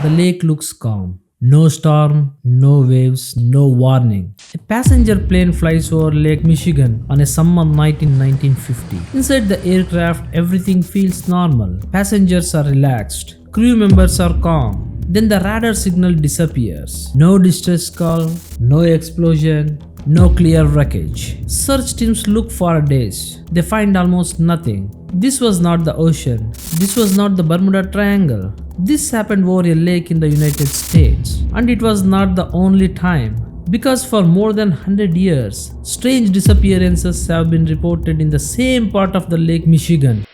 The lake looks calm. No storm, no waves, no warning. A passenger plane flies over Lake Michigan on a summer night in 1950. Inside the aircraft, everything feels normal. Passengers are relaxed. Crew members are calm. Then the radar signal disappears. No distress call, no explosion, no clear wreckage. Search teams look for days. They find almost nothing. This was not the ocean. This was not the Bermuda Triangle. This happened over a lake in the United States. And it was not the only time. Because for more than 100 years, strange disappearances have been reported in the same part of the Lake Michigan.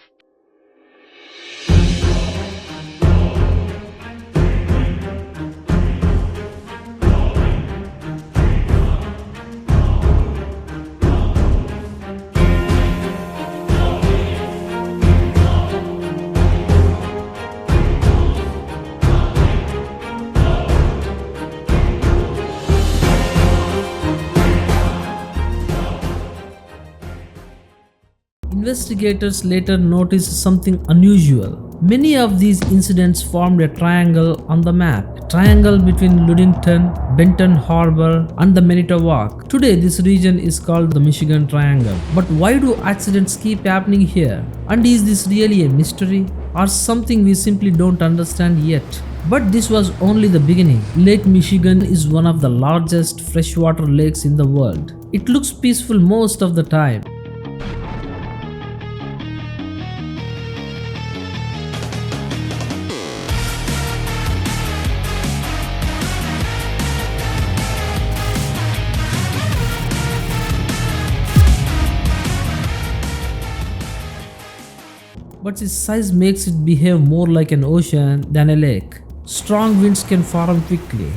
Investigators later noticed something unusual. Many of these incidents formed a triangle on the map. A triangle between Ludington, Benton Harbor and the Manitowoc. Today this region is called the Michigan Triangle. But why do accidents keep happening here? And is this really a mystery? Or something we simply don't understand yet? But this was only the beginning. Lake Michigan is one of the largest freshwater lakes in the world. It looks peaceful most of the time. But its size makes it behave more like an ocean than a lake. Strong winds can form quickly.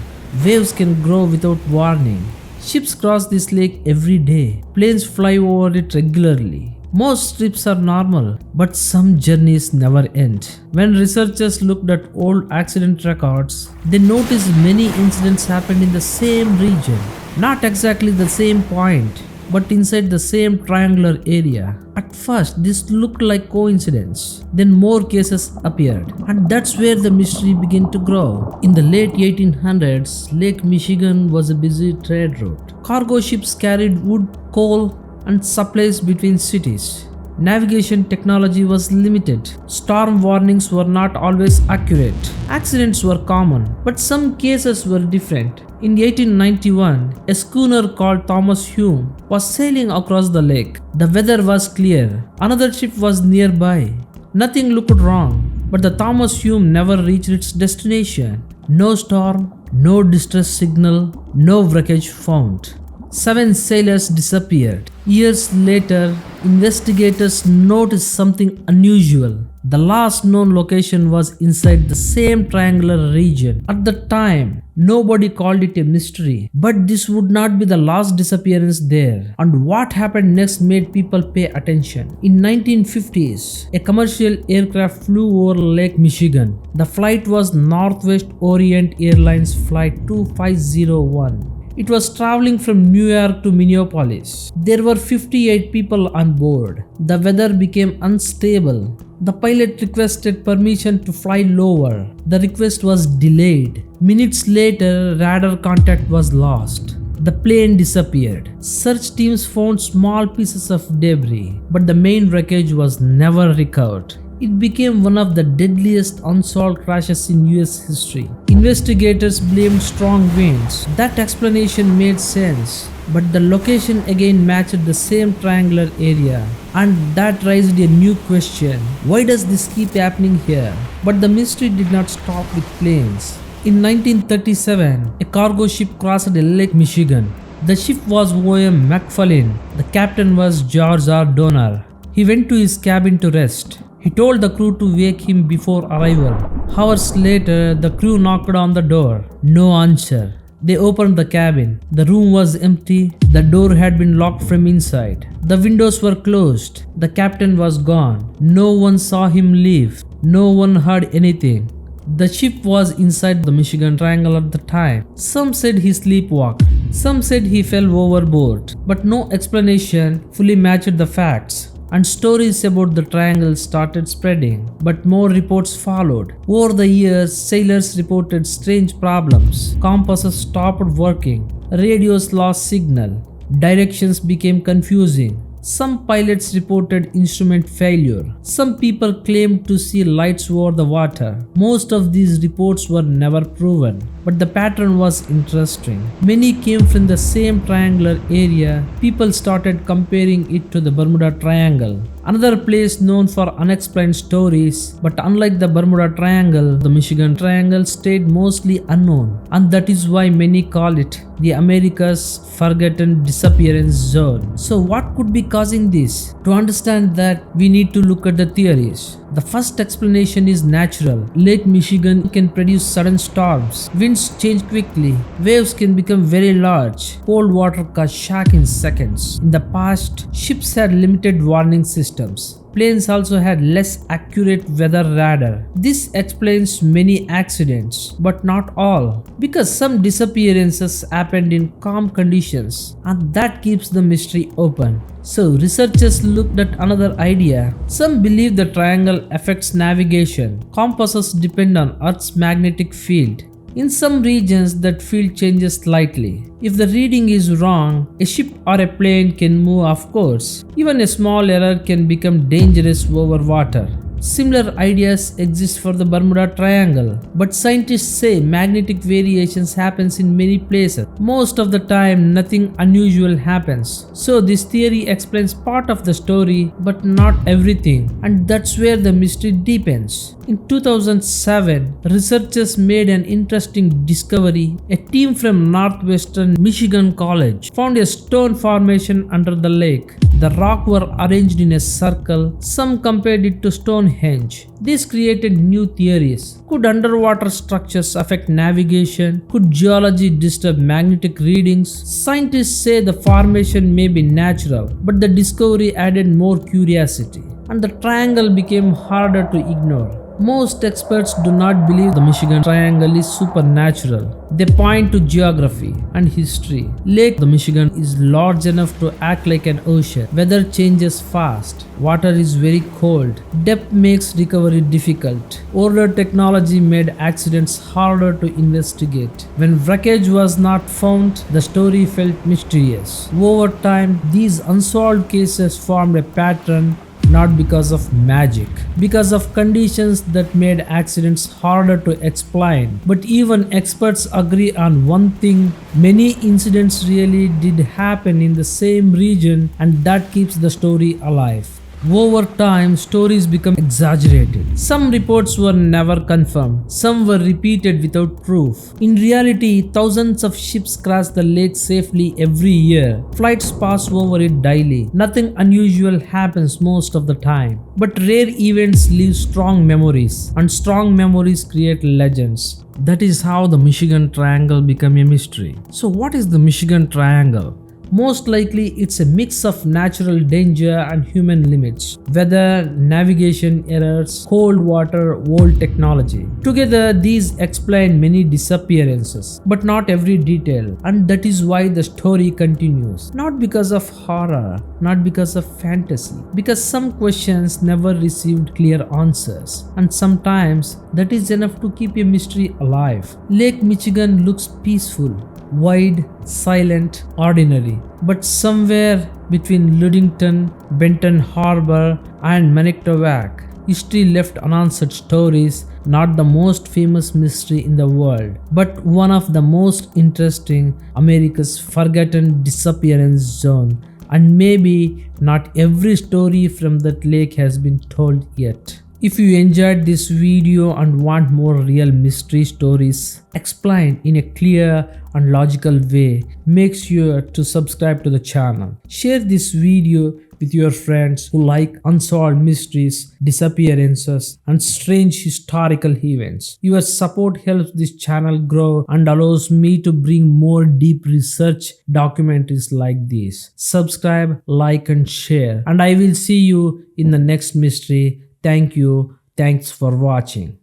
Waves can grow without warning. Ships cross this lake every day. Planes fly over it regularly. Most trips are normal, but some journeys never end. When researchers looked at old accident records, they noticed many incidents happened in the same region. Not exactly the same point, but inside the same triangular area. At first, this looked like coincidence. Then more cases appeared, and that's where the mystery began to grow. In the late 1800s, Lake Michigan was a busy trade route. Cargo ships carried wood, coal, and supplies between cities. Navigation technology was limited. Storm warnings were not always accurate. Accidents were common, but some cases were different. In 1891, a schooner called Thomas Hume was sailing across the lake. The weather was clear. Another ship was nearby. Nothing looked wrong, but the Thomas Hume never reached its destination. No storm, no distress signal, no wreckage found. 7 sailors disappeared. Years later, investigators noticed something unusual. The last known location was inside the same triangular region. At the time, nobody called it a mystery. But this would not be the last disappearance there. And what happened next made people pay attention. In 1950s, a commercial aircraft flew over Lake Michigan. The flight was Northwest Orient Airlines Flight 2501. It was traveling from New York to Minneapolis. There were 58 people on board. The weather became unstable. The pilot requested permission to fly lower. The request was delayed. Minutes later, radar contact was lost. The plane disappeared. Search teams found small pieces of debris, but the main wreckage was never recovered. It became one of the deadliest unsolved crashes in US history. Investigators blamed strong winds. That explanation made sense, but the location again matched the same triangular area. And that raised a new question. Why does this keep happening here? But the mystery did not stop with planes. In 1937, a cargo ship crossed Lake Michigan. The ship was O.M. McFarlane. The captain was George R. Donner. He went to his cabin to rest. He told the crew to wake him before arrival. Hours later, the crew knocked on the door. No answer. They opened the cabin. The room was empty. The door had been locked from inside. The windows were closed. The captain was gone. No one saw him leave. No one heard anything. The ship was inside the Michigan Triangle at the time. Some said he sleepwalked. Some said he fell overboard. But no explanation fully matched the facts. and stories about the triangle started spreading, but more reports followed. Over the years, sailors reported strange problems. Compasses stopped working, radios lost signal, directions became confusing. Some pilots reported instrument failure. Some people claimed to see lights over the water. Most of these reports were never proven, but the pattern was interesting. Many came from the same triangular area. People started comparing it to the Bermuda Triangle, another place known for unexplained stories. But unlike the Bermuda Triangle, the Muskegon Triangle stayed mostly unknown, and that is why many call it the America's forgotten disappearance zone. So what could be causing this? To understand that, we need to look at the theories. The first explanation is natural. Lake Michigan can produce sudden storms. Winds change quickly. Waves can become very large. Cold water cause shock in seconds. In the past, ships had limited warning systems. Planes also had less accurate weather radar. This explains many accidents, but not all, because some disappearances happened in calm conditions, and that keeps the mystery open. So researchers looked at another idea. Some believe the triangle affects navigation. Compasses depend on Earth's magnetic field. In some regions, that field changes slightly. If the reading is wrong, a ship or a plane can move off course. Even a small error can become dangerous over water. Similar ideas exist for the Bermuda Triangle, but scientists say magnetic variations happens in many places. Most of the time, nothing unusual happens. So this theory explains part of the story, but not everything, and that's where the mystery deepens. In 2007, researchers made an interesting discovery. A team from Northwestern Michigan College found a stone formation under the lake. The rock were arranged in a circle. Some compared it to Stonehenge. This created new theories. Could underwater structures affect navigation? Could geology disturb magnetic readings? Scientists say the formation may be natural, but the discovery added more curiosity, and the triangle became harder to ignore. Most experts do not believe the Muskegon Triangle is supernatural. They point to geography and history. Lake Michigan is large enough to act like an ocean. Weather changes fast. Water is very cold. Depth makes recovery difficult. Older technology made accidents harder to investigate. When wreckage was not found, the story felt mysterious. Over time, these unsolved cases formed a pattern, not because of magic, because of conditions that made accidents harder to explain. But even experts agree on one thing: many incidents really did happen in the same region, and that keeps the story alive. Over time, stories become exaggerated. Some reports were never confirmed. Some were repeated without proof. In reality, thousands of ships cross the lake safely every year. Flights pass over it daily. Nothing unusual happens most of the time. But rare events leave strong memories, and strong memories create legends. That is how the Muskegon Triangle became a mystery. So what is the Muskegon Triangle? Most likely, it's a mix of natural danger and human limits. Weather, navigation errors, cold water, old technology. Together, these explain many disappearances, but not every detail. And that is why the story continues. Not because of horror, not because of fantasy, because some questions never received clear answers. And sometimes, that is enough to keep a mystery alive. Lake Michigan looks peaceful, wide, silent, ordinary. But somewhere between Ludington, Benton Harbor, and Manitowoc, history left unanswered stories. Not the most famous mystery in the world, but one of the most interesting, America's forgotten disappearance zone. And maybe not every story from that lake has been told yet. If you enjoyed this video and want more real mystery stories explained in a clear and logical way, make sure to subscribe to the channel. Share this video with your friends who like unsolved mysteries, disappearances, and strange historical events. Your support helps this channel grow and allows me to bring more deep research documentaries like this. Subscribe, like, and share, and I will see you in the next mystery. Thank you. Thanks for watching.